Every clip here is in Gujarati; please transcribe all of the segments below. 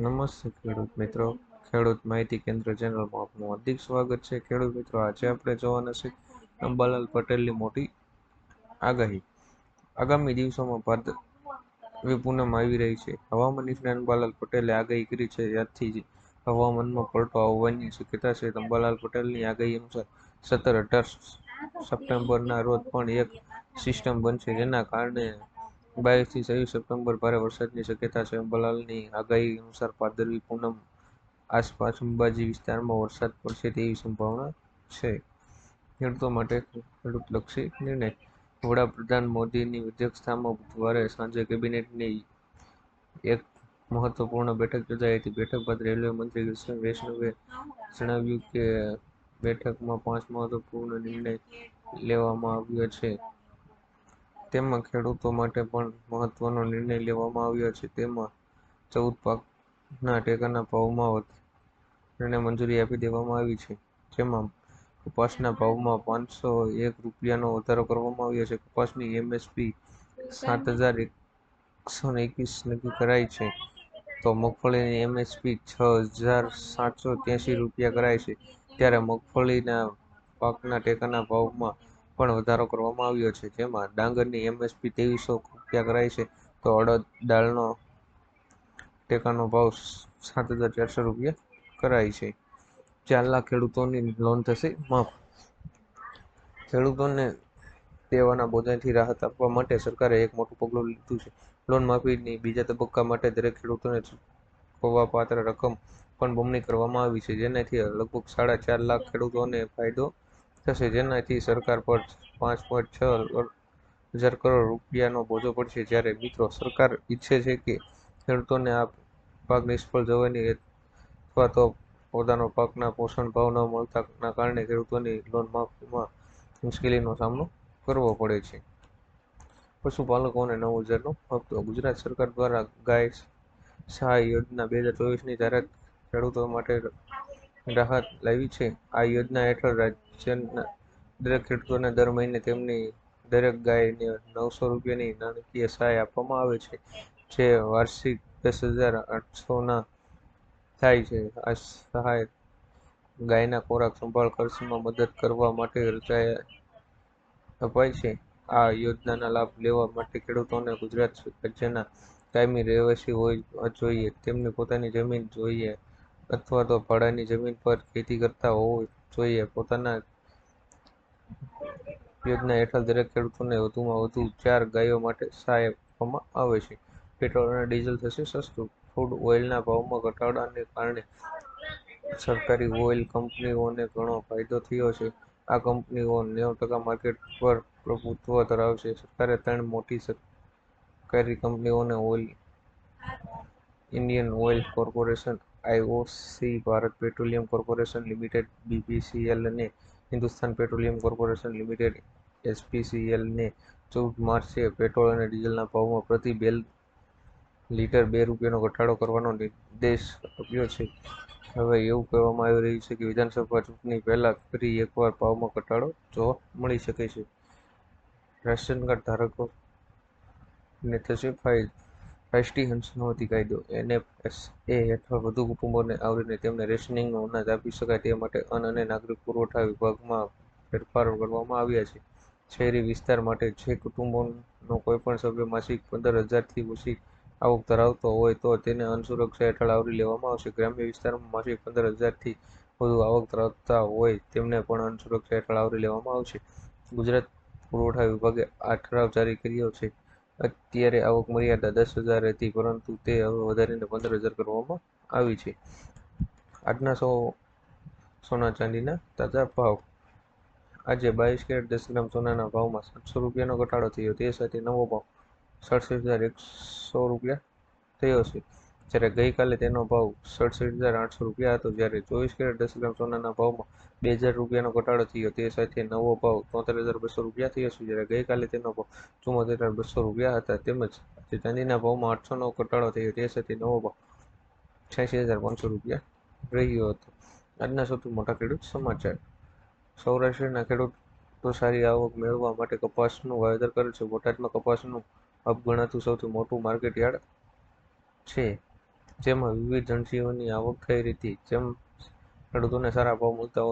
નમસ્તે ખેડૂત મિત્રો, ખેડૂત માહિતી કેન્દ્ર ચેનલમાં આપનું હાર્દિક સ્વાગત છે. ખેડૂત મિત્રો, આજે આપણે જોવાના છે અંબાલાલ પટેલની મોટી આગાહી. આગામી દિવસોમાં ભાદરવી પૂનમ આવી રહી છે. હવામાન નિષ્ણાત અંબાલાલ પટેલે આગાહી કરી છે. ત્યારથી જ હવામાનમાં પલટો આવવાની શક્યતા છે. અંબાલાલ પટેલની આગાહી અનુસાર 17-18 સપ્ટેમ્બરના રોજ પણ એક સિસ્ટમ બનશે, જેના કારણે 22 થી 23 સપ્ટેમ્બર ભારે વરસાદની શક્યતા છે. અંબાલાલની આગાહી અનુસાર ભાદરવી પૂનમ આસપાસ અંબાજી વિસ્તારમાં વરસાદ પડશે તેવી સંભાવના છે. ખેડૂતો માટે ખેડૂતલક્ષી નિર્ણય. વડાપ્રધાન મોદીની અધ્યક્ષતામાં બુધવારે સાંજે કેબિનેટની એક મહત્વપૂર્ણ બેઠક યોજાઈ હતી. બેઠક બાદ રેલવે મંત્રી અશ્વિની વૈષ્ણવે જણાવ્યું કે બેઠકમાં 5 મહત્વપૂર્ણ નિર્ણય લેવામાં આવ્યા છે. તેમાં ખેડૂતો માટે પણ મહત્વનો નિર્ણય લેવામાં આવ્યો છે. તેમાં 14 પાકના ટેકાના ભાવમાં વધારાને મંજૂરી આપી દેવામાં આવી છે, જેમાં કપાસના ભાવમાં ₹501નો વધારો કરવામાં આવ્યો છે. કપાસની એમએસપી ₹7,121 નક્કી કરાઈ છે, તો મગફળીની એમએસપી ₹6,783 કરાઈ છે. ત્યારે મગફળીના પાકના ટેકાના ભાવમાં પણ વધારો કરવામાં આવ્યો છે, જેમાં ડાંગરની એમએસપી ₹2,300 કરાઈ છે, તો અડદ દાળનો ટેકાનો ભાવ ₹7,400 કરાઈ છે. 4 લાખ ખેડૂતોની લોન થશે માફ. ખેડૂતોને દેવાના બોજાથી રાહત આપવા માટે સરકારે એક મોટું પગલું લીધું છે. લોન માફીની બીજા તબક્કા માટે દરેક ખેડૂતોને ચૂકવવાપાત્ર રકમ પણ બમણી કરવામાં આવી છે, જેનાથી લગભગ 4.5 લાખ ખેડૂતોને ફાયદો થશે, જેનાથી સરકાર પર ₹5.6 હજાર કરોડ નો બોજો પડશે. જ્યારે મિત્રો, સરકાર ઈચ્છે છે કે ખેડૂતોને આ પાક નિષ્ફળ જવાની અથવા તો પોતાના પાકના પોષણ ભાવ ન મળતાના કારણે ખેડૂતોની લોન માફીમાં મુશ્કેલીનો સામનો કરવો પડે છે. પશુપાલકોને 9,000નો હપ્તો. ગુજરાત સરકાર દ્વારા ગાય સહાય યોજના 2024ની જાહેરાત ખેડૂતો માટે રાહત લાવી છે. આ યોજના હેઠળ રાજ્યના દરેક ખેડૂતોને દર મહિને તેમની દરેક ગાયને ₹900ની નાણાકીય સહાય આપવામાં આવે છે, જે વાર્ષિક 10,800 થાય છે. આ સહાય ગાયના ખોરાક સંભાળ ખર્ચમાં મદદ કરવા માટે અપાય છે. આ યોજનાના લાભ લેવા માટે ખેડૂતોને ગુજરાત રાજ્યના કાયમી રહેવાસી હોવા જોઈએ, તેમની પોતાની જમીન જોઈએ અથવા તો ભાડાની જમીન પર ખેતી કરતા હોવા જોઈએ. યોજના હેઠળ દરેક ખેડૂતોને વધુમાં વધુ 4 ગાયો માટે સહાય આપવામાં આવે છે. પેટ્રોલ અને ડીઝલ થશે સસ્તું. ક્રૂડ ઓઇલના ભાવમાં ઘટાડાને કારણે સરકારી ઓઇલ કંપનીઓને ઘણો ફાયદો થયો છે. આ કંપનીઓ 90% માર્કેટ પર પ્રભુત્વ ધરાવે છે. સરકારે 3 મોટી સરકારી કંપનીઓને Indian Oil Corporation (IOC), Bharat Petroleum Corporation Limited (BPCL) અને Hindustan Petroleum Corporation Limited (HPCL) ને 14 માર્ચે પેટ્રોલ અને ડીઝલના ભાવમાં પ્રતિ લીટર ₹2નો ઘટાડો કરવાનો નિર્દેશ આપ્યો છે. હવે એવું કહેવામાં આવી રહ્યું છે કે વિધાનસભા ચૂંટણી પહેલા ફરી એકવાર ભાવમાં ઘટાડો જોવા મળી શકે છે. રાશન કાર્ડ ધારકોને થશે ફાયદો. રાષ્ટ્રીય સલામતી કાયદો (એનએફએસએ) હેઠળ વધુ કુટુંબોને આવરીને તેમને રેશનિંગનું અનાજ આપી શકાય તે માટે અન્ન અને નાગરિક પુરવઠા વિભાગમાં ફેરફારો કરવામાં આવ્યા છે. શહેરી વિસ્તાર માટે જે કુટુંબનો કોઈપણ સભ્ય માસિક 15,000થી ઓછી આવક ધરાવતો હોય તો તેને અન્ન સુરક્ષા હેઠળ આવરી લેવામાં આવશે. ગ્રામ્ય વિસ્તારમાં માસિક 15,000થી વધુ આવક ધરાવતા હોય તેમને પણ અન્ન સુરક્ષા હેઠળ આવરી લેવામાં આવશે. ગુજરાત પુરવઠા વિભાગે આ ઠરાવ જારી કર્યો છે. અત્યારે આવક મર્યાદા 10,000 હતી, પરંતુ તે હવે વધારીને 15,000 કરવામાં આવી છે. આજના સોના ચાંદીના તાજા ભાવ. આજે 22 કેરેટ 10 ગ્રામ સોનાના ભાવમાં ₹700નો ઘટાડો થયો, તે સાથે નવો ભાવ ₹67,100 થયો છે, જ્યારે ગઈકાલે તેનો ભાવ ₹67,800 હતો. જ્યારે 24 કેરેટ 10 ગ્રામ સોનાના ભાવમાં ₹2,000નો ઘટાડો થયો, તે સાથે નવો ભાવ ₹73,200 થયો છે, જ્યારે ગઈકાલે તેનો ભાવ ₹74,200 હતા. તેમજ આજે ચાંદીના ભાવમાં ₹800નો ઘટાડો થયો, તે સાથે નવો ભાવ ₹86,500 રહ્યો હતો. આજના સૌથી મોટા ખેડૂત સમાચાર. સૌરાષ્ટ્રના ખેડૂતો સારી આવક મેળવવા માટે કપાસનું વાવેતર કરે છે. બોટાદમાં કપાસનું હબ ગણાતું સૌથી મોટું માર્કેટ યાર્ડ છે. જેમાં વિવિધ એજન્સીઓની આવક થઈ રહી હતી, જેમ ખેડૂતોને સારા ભાવ મળતા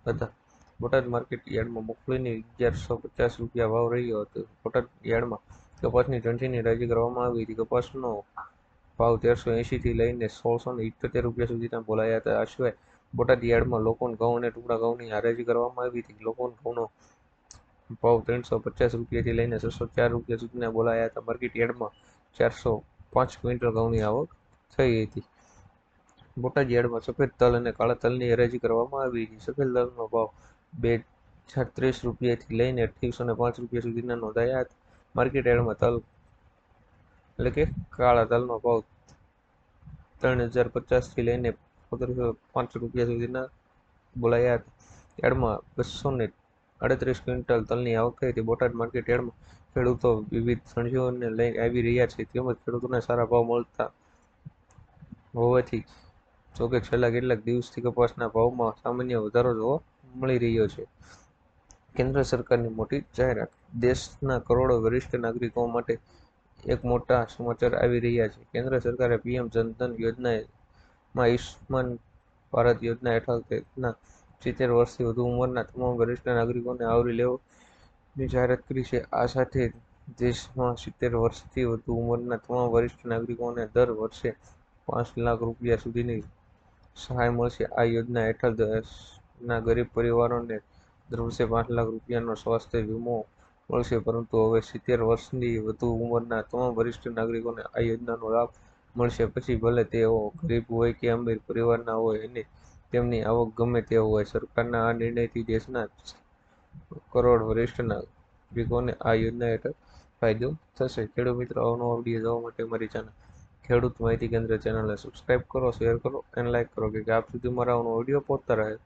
હતા. બોટાદ માર્કેટ યાર્ડમાં મગફળીની 1150 રૂપિયા ભાવ રહ્યો હતો. બોટાદ યાર્ડમાં કપાસની જણસીની હરાજી કરવામાં આવી હતી. કપાસનો ભાવ 1380 થી લઈને 1678 રૂપિયા સુધીના બોલાયા હતા. આ સિવાય બોટાદ યાર્ડમાં લોકવન ઘઉં અને ટુકડા ઘઉંની હરાજી કરવામાં આવી હતી. લોકવન ઘઉંનો ભાવ 350 રૂપિયાથી લઈને 604 રૂપિયા સુધીના બોલાયા હતા. માર્કેટ યાર્ડમાં 405 ક્વિન્ટલ ઘઉંની આવક થઈ હતી. બોટાદ યાર્ડમાં સફેદ તલ અને કાળા તલની હરાજી કરવામાં આવી હતી. સફેદ તલનો ભાવ 2030 રૂપિયાથી લઈને 2805 રૂપિયા સુધીના નોંધાયા હતા. માર્કેટ યાર્ડમાં તલ એટલે કે કાળા તલનો ભાવ 3050થી લઈને 1505 રૂપિયા સુધીના બોલાયા હતા. યાર્ડમાં 238 ક્વિન્ટલ તલની આવક થઈ હતી. બોટાદ માર્કેટ યાર્ડમાં ખેડૂતો વિવિધ એજન્સીઓને લઈ આવી રહ્યા છે, તેમજ ખેડૂતોને સારા ભાવ મળતા હોવાથી જોકે છેલ્લા કેટલાક દિવસથી કપાસના ભાવમાં સામાન્ય વધારો જોવા મળી રહ્યો છે. કેન્દ્ર સરકારની મોટી જાહેરાત. દેશના કરોડો વરિષ્ઠ નાગરિકો માટે એક મોટા સમાચાર આવી રહ્યા છે. કેન્દ્ર સરકારે પીએમ જનધન યોજનામાં આયુષ્માન ભારત યોજના હેઠળ તેના 70 વર્ષથી વધુ ઉંમરના તમામ વરિષ્ઠ નાગરિકોને આવરી લેવાની જાહેરાત કરી છે. આ સાથે દેશમાં 70 વર્ષથી વધુ ઉંમરના તમામ વરિષ્ઠ નાગરિકોને દર વર્ષે 5 લાખ રૂપિયા સુધીની સહાય મળશે. આ યોજના હેઠળ દેશના ગરીબ પરિવારોને દર વર્ષે 5 લાખ રૂપિયાનો સ્વાસ્થ્ય વીમો મળશે, પરંતુ હવે 70 વર્ષથી વધુ ઉંમરના તમામ વરિષ્ઠ નાગરિકોને આ યોજનાનો લાભ મળશે. પછી ભલે તેઓ ગરીબ હોય કે અમીર પરિવારના હોય અને તેમની આવક ગમે તે હોય, સરકારના આ નિર્ણયથી દેશના કરોડ વરિષ્ઠ નાગરિકોને આ યોજના હેઠળ ફાયદો થશે. ખેડૂત મિત્રો, અવનવા વિડીયો જોવા માટે મારી ચેનલ ખેડૂત માહિતી કેન્દ્ર ચેનલને સબસ્ક્રાઇબ કરો, શેર કરો અને લાઇક કરો કે આપ સુધી મારા વિડીયો પહોંચતા રહે.